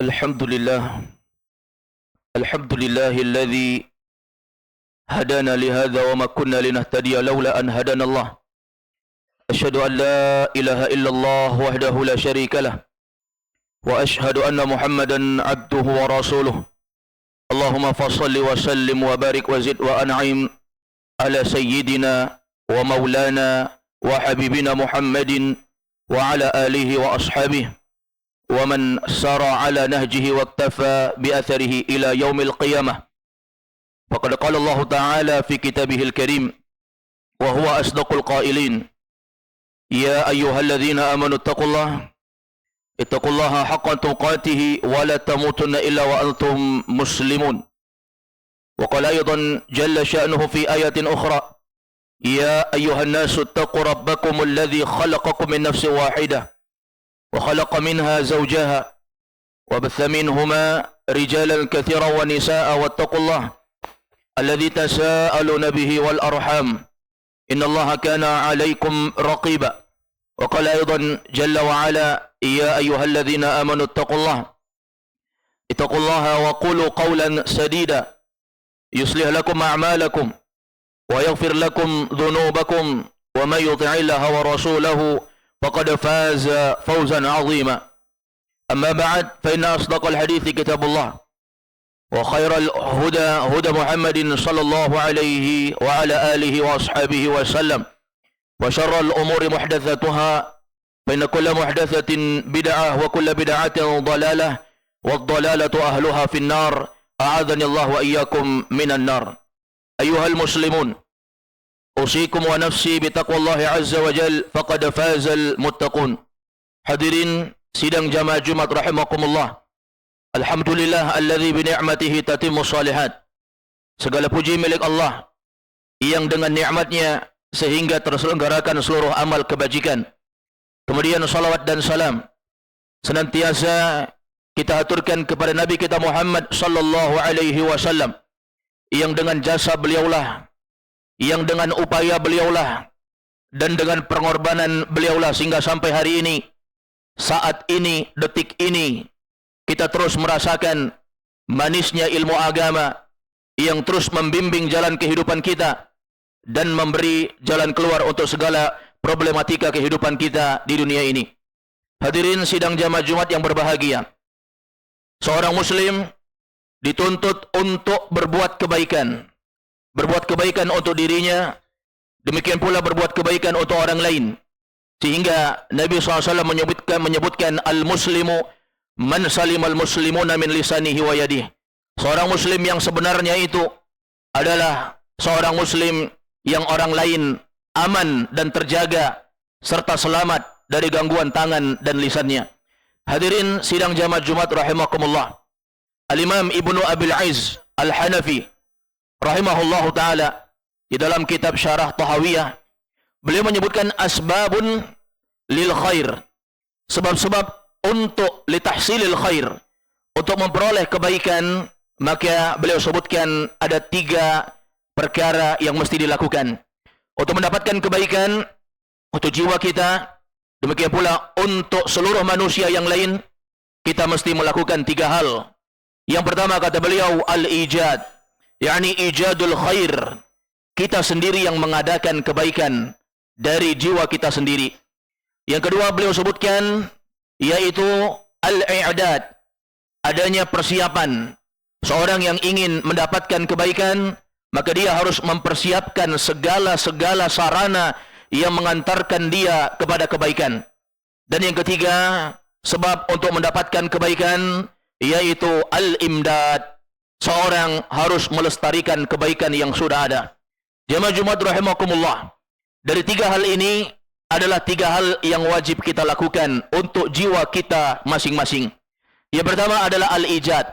الحمد لله الحمد لله الذي هدانا لهذا وما كنا لنهتدي لولا أن هدانا الله. أشهد أن لا إله إلا الله وحده لا شريك له وأشهد أن محمدا عبده ورسوله. اللهم فصل وسلم وبارك وزد وأنعم على سيدنا ومولانا وحبيبنا محمد وعلى آله وأصحابه ومن سار على نهجه واكتفى بأثره إلى يوم القيامة. فقد قال الله تعالى في كتابه الكريم وهو أصدق القائلين: يا أيها الذين آمنوا اتقوا الله حق تقاته ولا تموتن إلا وأنتم مسلمون. وقال أيضا جل شأنه في آية أخرى: يا أيها الناس اتقوا ربكم الذي خلقكم من نفس واحدة وخلق منها زوجها وبث منهما رجالا كثيرا ونساء واتقوا الله الذي تساءلون به والأرحام إن الله كان عليكم رقيبا. وقال أيضا جل وعلا: يا أيها الذين آمنوا اتقوا الله وقولوا قولا سديدا يصلح لكم أعمالكم ويغفر لكم ذنوبكم ومن يطع الله ورسوله فقد فاز فوزا عظيما. أما بعد فإن أصدق الحديث كتاب الله وخير الهدى هدى محمد صلى الله عليه وعلى آله وأصحابه وسلم وشر الأمور محدثاتها فإن كل محدثة بدعة وكل بدعة ضلالة والضلالة أهلها في النار أعاذني الله وإياكم من النار. أيها المسلمون أوصيكم ونفسي بتقوى الله عز وجل فقد فاز المتقون. Hadirin sidang jamaah Jumat rahimakumullah. Alhamdulillah alladzi bi ni'matihi tatimmu shalihat. Segala puji milik Allah yang dengan nikmatnya sehingga terselenggarakan seluruh amal kebajikan. Kemudian salawat dan salam senantiasa kita aturkan kepada Nabi kita Muhammad sallallahu alaihi wasallam yang dengan jasa beliaulah, yang dengan upaya beliaulah dan dengan pengorbanan beliaulah sehingga sampai hari ini, saat ini, detik ini kita terus merasakan manisnya ilmu agama yang terus membimbing jalan kehidupan kita dan memberi jalan keluar untuk segala problematika kehidupan kita di dunia ini. Hadirin sidang jamaah Jumat yang berbahagia, seorang muslim dituntut untuk berbuat kebaikan. Berbuat kebaikan untuk dirinya, demikian pula berbuat kebaikan untuk orang lain. Sehingga Nabi SAW menyebutkan al-muslimu man salimal muslimuna min lisanihi wa yadihi. Seorang muslim yang sebenarnya itu adalah seorang muslim yang orang lain aman dan terjaga serta selamat dari gangguan tangan dan lisannya. Hadirin sidang jamaah Jumat rahimakumullah. Al-Imam Ibnu Abil Izz Al-Hanafi rahimahullahu ta'ala di dalam kitab Syarah Tahawiyah beliau menyebutkan asbabun lil khair, sebab-sebab untuk litahsilil khair, untuk memperoleh kebaikan. Maka beliau sebutkan ada 3 perkara yang mesti dilakukan untuk mendapatkan kebaikan untuk jiwa kita, demikian pula untuk seluruh manusia yang lain. Kita mesti melakukan 3 hal. Yang pertama kata beliau al-ijad, yakni ijadul khair. Kita sendiri yang mengadakan kebaikan dari jiwa kita sendiri. Yang kedua beliau sebutkan yaitu al-i'dad, adanya persiapan. Seorang yang ingin mendapatkan kebaikan, maka dia harus mempersiapkan segala sarana yang mengantarkan dia kepada kebaikan. Dan yang ketiga, sebab untuk mendapatkan kebaikan yaitu al-imdad. Seorang harus melestarikan kebaikan yang sudah ada. Jamaah Jumat rahimakumullah. Dari 3 hal ini adalah 3 hal yang wajib kita lakukan untuk jiwa kita masing-masing. Yang pertama adalah al-ijad.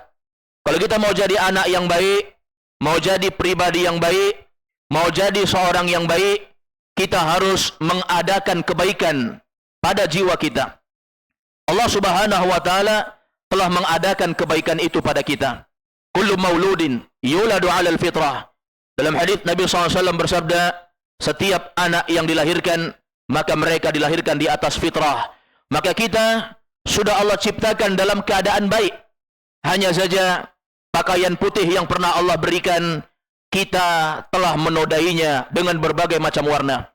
Kalau kita mau jadi anak yang baik, mau jadi pribadi yang baik, mau jadi seorang yang baik, kita harus mengadakan kebaikan pada jiwa kita. Allah Subhanahu wa taala telah mengadakan kebaikan itu pada kita. Kullu mauludin yuladu 'alal fitrah. Dalam hadis Nabi SAW bersabda, setiap anak yang dilahirkan, maka mereka dilahirkan di atas fitrah. Maka kita sudah Allah ciptakan dalam keadaan baik. Hanya saja pakaian putih yang pernah Allah berikan, kita telah menodainya dengan berbagai macam warna.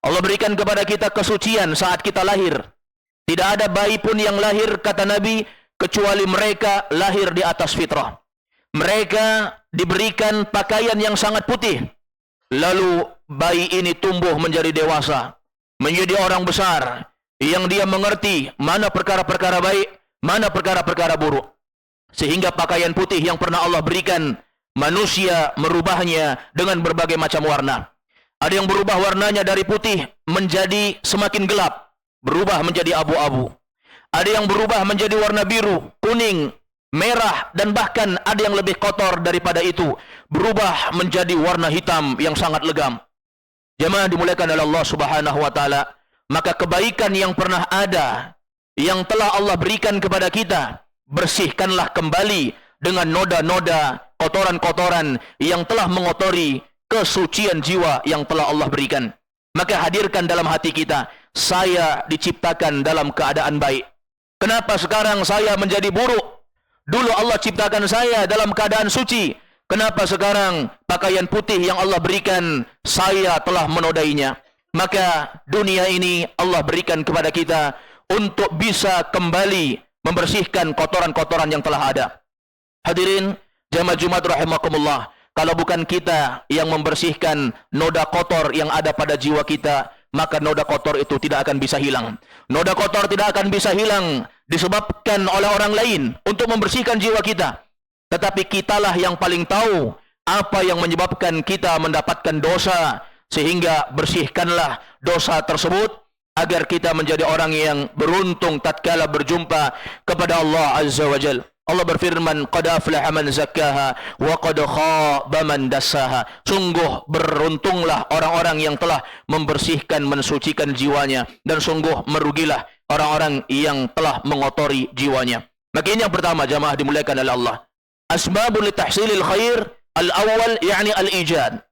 Allah berikan kepada kita kesucian saat kita lahir. Tidak ada bayi pun yang lahir, kata Nabi, kecuali mereka lahir di atas fitrah. Mereka diberikan pakaian yang sangat putih. Lalu bayi ini tumbuh menjadi dewasa, menjadi orang besar, yang dia mengerti mana perkara-perkara baik, mana perkara-perkara buruk. Sehingga pakaian putih yang pernah Allah berikan, manusia merubahnya dengan berbagai macam warna. Ada yang berubah warnanya dari putih menjadi semakin gelap, berubah menjadi abu-abu. Ada yang berubah menjadi warna biru, kuning, merah, dan bahkan ada yang lebih kotor daripada itu, berubah menjadi warna hitam yang sangat legam. Jemaah dimuliakan oleh Allah Subhanahu wa taala, maka kebaikan yang pernah ada, yang telah Allah berikan kepada kita, bersihkanlah kembali dengan noda-noda, kotoran-kotoran yang telah mengotori kesucian jiwa yang telah Allah berikan. Maka hadirkan dalam hati kita, saya diciptakan dalam keadaan baik. Kenapa sekarang saya menjadi buruk? Dulu Allah ciptakan saya dalam keadaan suci. Kenapa sekarang pakaian putih yang Allah berikan, saya telah menodainya? Maka dunia ini Allah berikan kepada kita untuk bisa kembali membersihkan kotoran-kotoran yang telah ada. Hadirin jamaah Jumat rahimakumullah, kalau bukan kita yang membersihkan noda kotor yang ada pada jiwa kita, maka noda kotor itu tidak akan bisa hilang. Noda kotor tidak akan bisa hilang disebabkan oleh orang lain untuk membersihkan jiwa kita. Tetapi kitalah yang paling tahu apa yang menyebabkan kita mendapatkan dosa, sehingga bersihkanlah dosa tersebut agar kita menjadi orang yang beruntung tatkala berjumpa kepada Allah Azza wa Jalla. Allah berfirman, qad aflaha man zakkaha wa qad khaba man dassaha. Sungguh beruntunglah orang-orang yang telah membersihkan, mensucikan jiwanya, dan sungguh merugilah orang-orang yang telah mengotori jiwanya. Maka ini yang pertama, jamaah dimuliakan oleh Allah. Asbabul litahsilil khair al-awwal yakni al-ijad.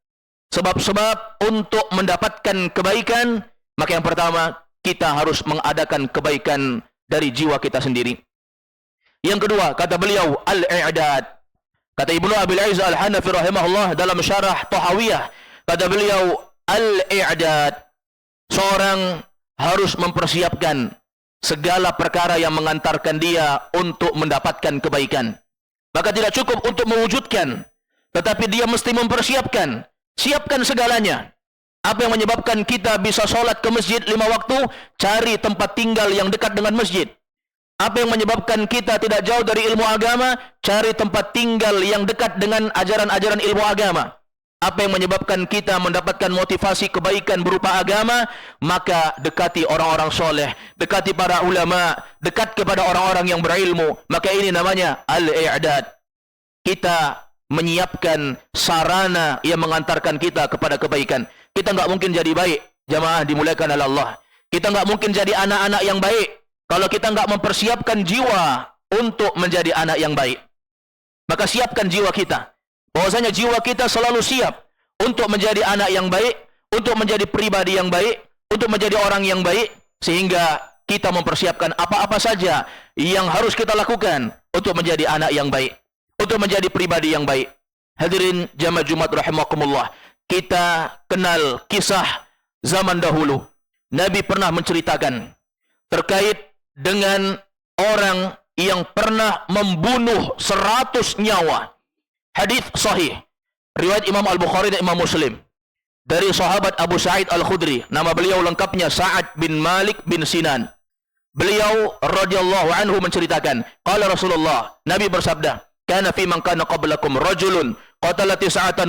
Sebab-sebab untuk mendapatkan kebaikan, maka yang pertama kita harus mengadakan kebaikan dari jiwa kita sendiri. Yang kedua, kata beliau, al-i'dad. Kata Ibnu Abil Aiz Al-Hanafi rahimahullah dalam syarah Tahawiyah, kata beliau, al-i'dad, seorang harus mempersiapkan segala perkara yang mengantarkan dia untuk mendapatkan kebaikan. Maka tidak cukup untuk mewujudkan, tetapi dia mesti mempersiapkan. Siapkan segalanya. Apa yang menyebabkan kita bisa sholat ke masjid 5 waktu? Cari tempat tinggal yang dekat dengan masjid. Apa yang menyebabkan kita tidak jauh dari ilmu agama? Cari tempat tinggal yang dekat dengan ajaran-ajaran ilmu agama. Apa yang menyebabkan kita mendapatkan motivasi kebaikan berupa agama? Maka dekati orang-orang soleh, dekati para ulama, dekat kepada orang-orang yang berilmu. Maka ini namanya al-i'dad. Kita menyiapkan sarana yang mengantarkan kita kepada kebaikan. Kita nggak mungkin jadi baik, jamaah dimuliakan oleh Allah. Kita nggak mungkin jadi anak-anak yang baik kalau kita nggak mempersiapkan jiwa untuk menjadi anak yang baik. Maka siapkan jiwa kita. Bahwasanya jiwa kita selalu siap untuk menjadi anak yang baik, untuk menjadi pribadi yang baik, untuk menjadi orang yang baik, sehingga kita mempersiapkan apa-apa saja yang harus kita lakukan untuk menjadi anak yang baik, untuk menjadi pribadi yang baik. Hadirin jamaah Jumat rahimakumullah, kita kenal kisah zaman dahulu. Nabi pernah menceritakan terkait dengan orang yang pernah membunuh 100 nyawa. Hadis sahih riwayat Imam Al-Bukhari dan Imam Muslim dari sahabat Abu Sa'id Al-Khudri. Nama beliau lengkapnya Sa'ad bin Malik bin Sinan. Beliau radhiyallahu anhu menceritakan, qala Rasulullah, Nabi bersabda, kana fi man kana qablakum rajulun qatala 99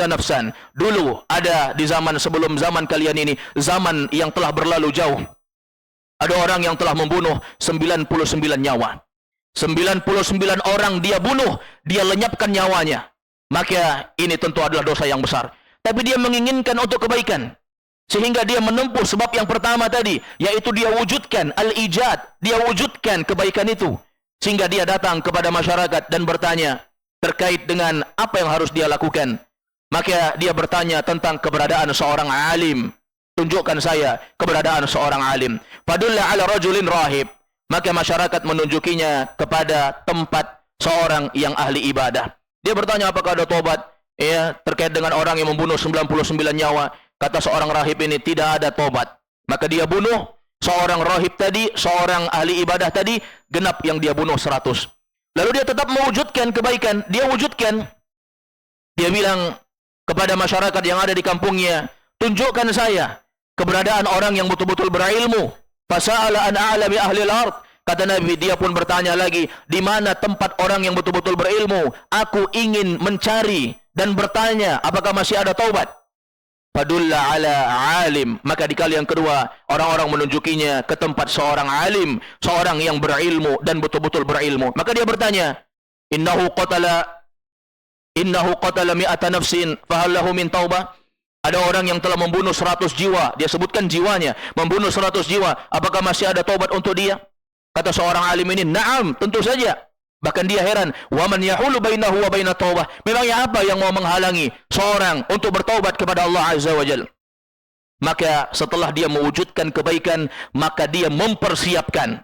nafsan. Dulu ada di zaman sebelum zaman kalian ini, zaman yang telah berlalu jauh, ada orang yang telah membunuh 99 nyawa. 99 orang dia bunuh, dia lenyapkan nyawanya. Maka ini tentu adalah dosa yang besar. Tapi dia menginginkan untuk kebaikan, sehingga dia menempuh sebab yang pertama tadi, yaitu dia wujudkan al-ijad, dia wujudkan kebaikan itu. Sehingga dia datang kepada masyarakat dan bertanya terkait dengan apa yang harus dia lakukan. Maka dia bertanya tentang keberadaan seorang alim. Tunjukkan saya keberadaan seorang alim. Fadulla ala rajulin rahib. Maka masyarakat menunjukinya kepada tempat seorang yang ahli ibadah. Dia bertanya apakah ada tobat ya terkait dengan orang yang membunuh 99 nyawa. Kata seorang rahib ini tidak ada tobat. Maka dia bunuh seorang rahib tadi, seorang ahli ibadah tadi, genap yang dia bunuh 100. Lalu dia tetap mewujudkan kebaikan. Dia wujudkan. Dia bilang kepada masyarakat yang ada di kampungnya, tunjukkan saya keberadaan orang yang betul-betul berilmu. Fasa'ala an a'lami ahli al-ard. Kata Nabi, dia pun bertanya lagi, di mana tempat orang yang betul-betul berilmu? Aku ingin mencari dan bertanya, apakah masih ada taubat? Fadulla ala alim. Maka di kali yang kedua, orang-orang menunjukinya ke tempat seorang alim, seorang yang berilmu dan betul-betul berilmu. Maka dia bertanya, innahu qatala mi'ata nafsin fahal lahu min taubah? Ada orang yang telah membunuh 100 jiwa. Dia sebutkan jiwanya, membunuh 100 jiwa. Apakah masih ada taubat untuk dia? Kata seorang alim ini, na'am, tentu saja. Bahkan dia heran, wa man yahulu bainahu wa bainat taubah? Memangnya apa yang mau menghalangi seorang untuk bertaubat kepada Allah Azza wa Jalla? Maka setelah dia mewujudkan kebaikan, maka dia mempersiapkan.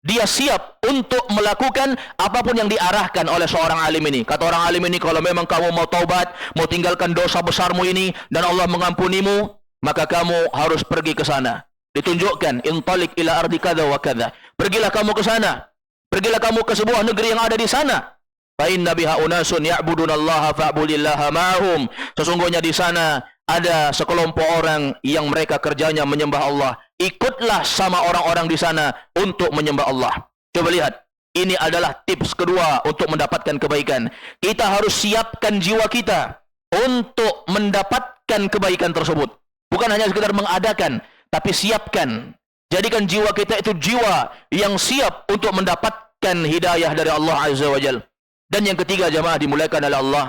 Dia siap untuk melakukan apapun yang diarahkan oleh seorang alim ini. Kata orang alim ini, kalau memang kamu mau taubat, mau tinggalkan dosa besarmu ini, dan Allah mengampunimu, maka kamu harus pergi ke sana. Ditunjukkan, intalik ila ardi kadha wa kadha. Pergilah kamu ke sana. Pergilah kamu ke sebuah negeri yang ada di sana. Fa inna biha unasun ya'budunallaha fa'budillaha ma'hum. Sesungguhnya di sana ada sekelompok orang yang mereka kerjanya menyembah Allah. Ikutlah sama orang-orang di sana untuk menyembah Allah. Coba lihat, ini adalah tips kedua untuk mendapatkan kebaikan. Kita harus siapkan jiwa kita untuk mendapatkan kebaikan tersebut. Bukan hanya sekedar mengadakan, tapi siapkan. Jadikan jiwa kita itu jiwa yang siap untuk mendapatkan hidayah dari Allah Azza wa Jalla. Dan yang ketiga, jamaah dimuliakan oleh Allah,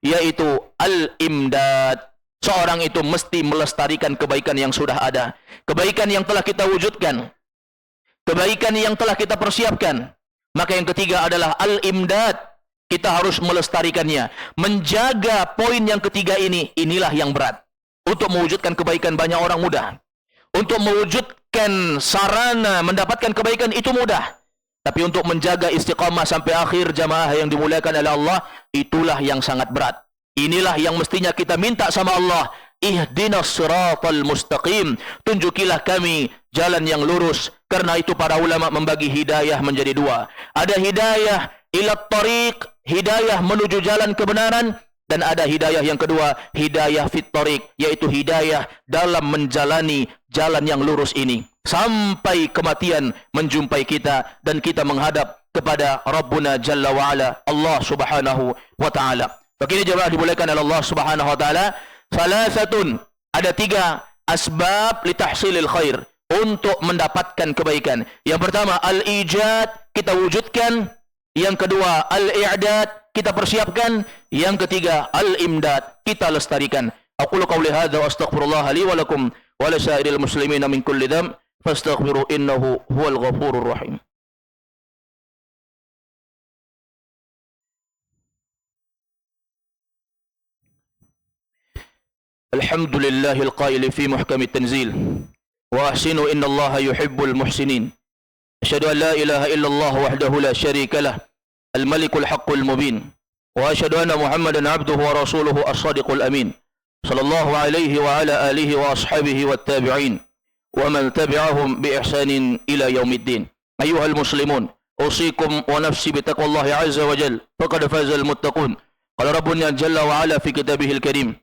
yaitu al-imdad. Seorang itu mesti melestarikan kebaikan yang sudah ada. Kebaikan yang telah kita wujudkan. Kebaikan yang telah kita persiapkan. Maka yang ketiga adalah al-imdad. Kita harus melestarikannya. Menjaga poin yang ketiga ini, inilah yang berat. Untuk mewujudkan kebaikan banyak orang mudah. Untuk mewujudkan sarana mendapatkan kebaikan itu mudah. Tapi untuk menjaga istiqamah sampai akhir, jamaah yang dimuliakan oleh Allah, itulah yang sangat berat. Inilah yang mestinya kita minta sama Allah. Ihdinas siratal mustaqim. Tunjukilah kami jalan yang lurus. Karena itu para ulama membagi hidayah menjadi dua. Ada hidayah ila tariq, hidayah menuju jalan kebenaran. Dan ada hidayah yang kedua, hidayah fit tariq, yaitu hidayah dalam menjalani jalan yang lurus ini. Sampai kematian menjumpai kita dan kita menghadap kepada Rabbuna Jalla wa'ala, Allah subhanahu wa ta'ala. Begini jemaah dimuliakan oleh Allah Subhanahu wa taala, salasatun, ada 3 asbab li tahsilil khair, untuk mendapatkan kebaikan. Yang pertama al-ijad, kita wujudkan. Yang kedua al-i'dad, kita persiapkan. Yang ketiga al-imdad, kita lestarikan. Aqulu qawli hadza wa astaghfirullah li wa lakum wa li sa'iril muslimin min kulli dhanb fastaghfiru innahu huwal ghafurur rahim. الحمد لله القائل في محكم التنزيل وأحسنوا إن الله يحب المحسنين أشهد أن لا إله إلا الله وحده لا شريك له الملك الحق المبين وأشهد أن محمدا عبده ورسوله الصادق الأمين صلى الله عليه وعلى آله وأصحابه والتابعين ومن تبعهم بإحسان إلى يوم الدين. أيها المسلمون، أوصيكم ونفسي بتقوى الله عز وجل فقد فاز المتقون. قال ربنا جل وعلا في كتابه الكريم: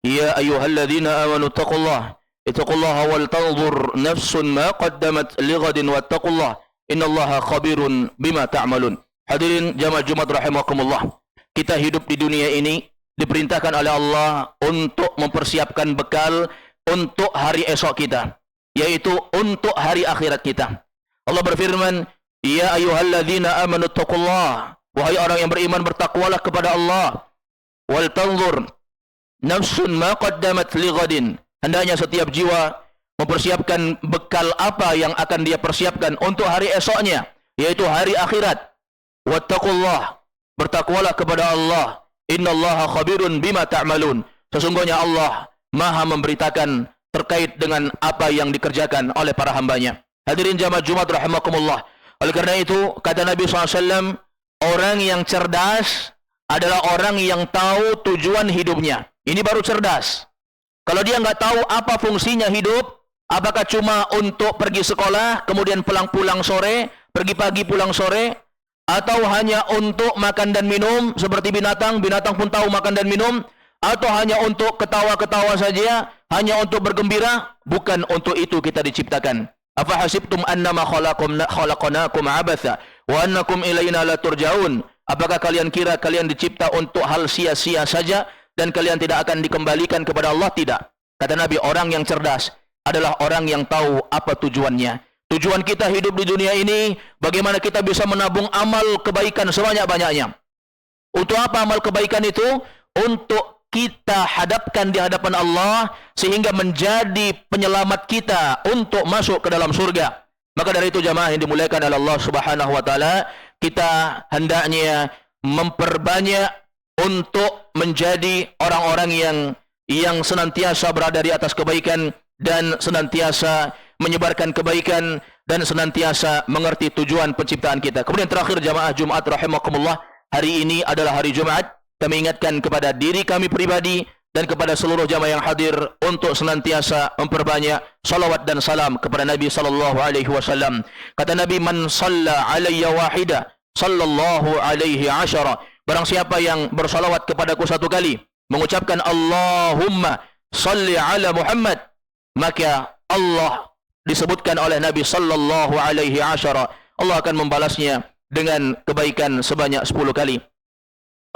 يا أيها الذين آمنوا اتقوا الله ولتنظر نفس ما قدمت لغد واتقوا الله إن الله خبير بما تعملون. Hadirin jamaah Jumat rahimakumullah. Kita hidup di dunia ini diperintahkan oleh Allah untuk mempersiapkan bekal untuk hari esok kita, yaitu untuk hari akhirat kita. Allah berfirman, ya ayyuhalladzina amanu taqullah, wahai orang yang beriman, bertakwalah kepada Allah. Wal tanzur nafsun ma qaddamat lighadin, hendaknya setiap jiwa mempersiapkan bekal apa yang akan dia persiapkan untuk hari esoknya, yaitu hari akhirat. Wattaqullah, bertakwalah kepada Allah. Innallaha khabirun bima ta'malun, sesungguhnya Allah maha memberitakan terkait dengan apa yang dikerjakan oleh para hambanya. Hadirin jamaah Jumat rahimakumullah. Oleh karena itu kata Nabi SAW, Orang yang cerdas adalah orang yang tahu tujuan hidupnya. Ini baru cerdas. Kalau dia nggak tahu apa fungsinya hidup, apakah cuma untuk pergi sekolah, kemudian pulang sore, pergi pagi pulang sore, atau hanya untuk makan dan minum seperti binatang, binatang pun tahu makan dan minum, atau hanya untuk ketawa-ketawa saja, hanya untuk bergembira, bukan untuk itu kita diciptakan. Afa hasibtum annama khalaqnakum abatha wa annakum ilaina la turja'un. Apakah kalian kira kalian dicipta untuk hal sia-sia saja dan kalian tidak akan dikembalikan kepada Allah? Tidak. Kata Nabi, orang yang cerdas adalah orang yang tahu apa tujuannya. Tujuan kita hidup di dunia ini, bagaimana kita bisa menabung amal kebaikan sebanyak-banyaknya. Untuk apa amal kebaikan itu? Untuk kita hadapkan di hadapan Allah, sehingga menjadi penyelamat kita untuk masuk ke dalam surga. Maka dari itu jamaah yang dimuliakan oleh Allah Subhanahu wa taala, kita hendaknya memperbanyak untuk menjadi orang-orang yang senantiasa berada di atas kebaikan dan senantiasa menyebarkan kebaikan dan senantiasa mengerti tujuan penciptaan kita. Kemudian terakhir jamaah Jumat rahimakumullah, hari ini adalah hari Jumat. Kami ingatkan kepada diri kami pribadi dan kepada seluruh jamaah yang hadir untuk senantiasa memperbanyak salawat dan salam kepada Nabi sallallahu alaihi wasallam. Kata Nabi, man shalla alayya wahida sallallahu alaihi asyara. Barang siapa yang bersalawat kepadaku satu kali, mengucapkan Allahumma salli ala Muhammad, maka Allah disebutkan oleh Nabi sallallahu alaihi asyara, Allah akan membalasnya dengan kebaikan sebanyak 10 kali.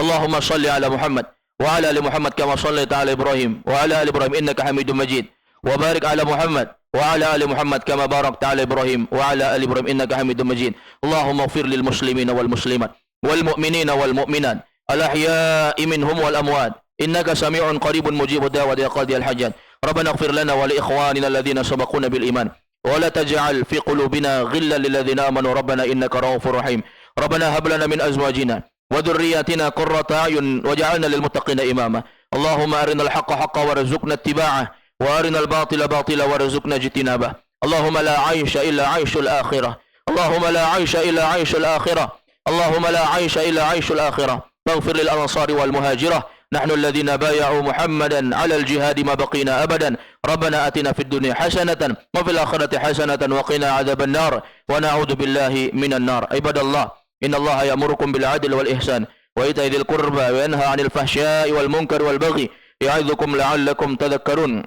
Allahumma salli ala Muhammad wa ala ali Muhammad kama shallaita ala Ibrahim wa ala ali Ibrahim innaka Hamidum Majid, wa barik ala Muhammad wa ala ali Muhammad kama barakta ala Ibrahim wa ala ali Ibrahim innaka Hamidum Majid. Allahumma ighfir lil muslimina wal muslimat wal mu'minina wal mu'minat al ahya'i minhum wal amwat innaka sami'un qaribun mujibud da'wati ya qadiyal hajat. Rabbana ighfir lana wa li ikhwanina alladhina sabaquna bil iman wa la taj'al fi qulubina ghillan lil ladzina amanu rabbana innaka ra'ufur rahim. Rabbana hab lana min azwajina وذرياتنا قرة أعين واجعلنا للمتقين إماما. اللهم أرنا الحق حقا وارزقنا اتباعه وأرنا الباطل باطلا وارزقنا اجتنابه. اللهم لا عيش إلا عيش الآخرة. اللهم لا عيش إلا عيش الآخرة. اللهم لا عيش إلا عيش الآخرة. فاغفر للأنصار والمهاجرة نحن الذين بايعوا محمدا على الجهاد ما بقينا أبدا. ربنا آتنا في الدنيا حسنة وفي الآخرة حسنة وقنا عذاب النار ونعوذ بالله من النار. عباد الله إن الله يأمركم بالعدل والإحسان وإيتاء ذي القربى وينهى عن الفحشاء والمنكر والبغي يعظكم لعلكم تذكرون.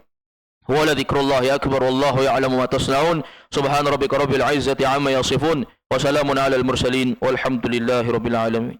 ولذكر الله أكبر والله يعلم ما تصنعون. سبحان ربك رب العزة عما يصفون وسلام على المرسلين والحمد لله رب العالمين.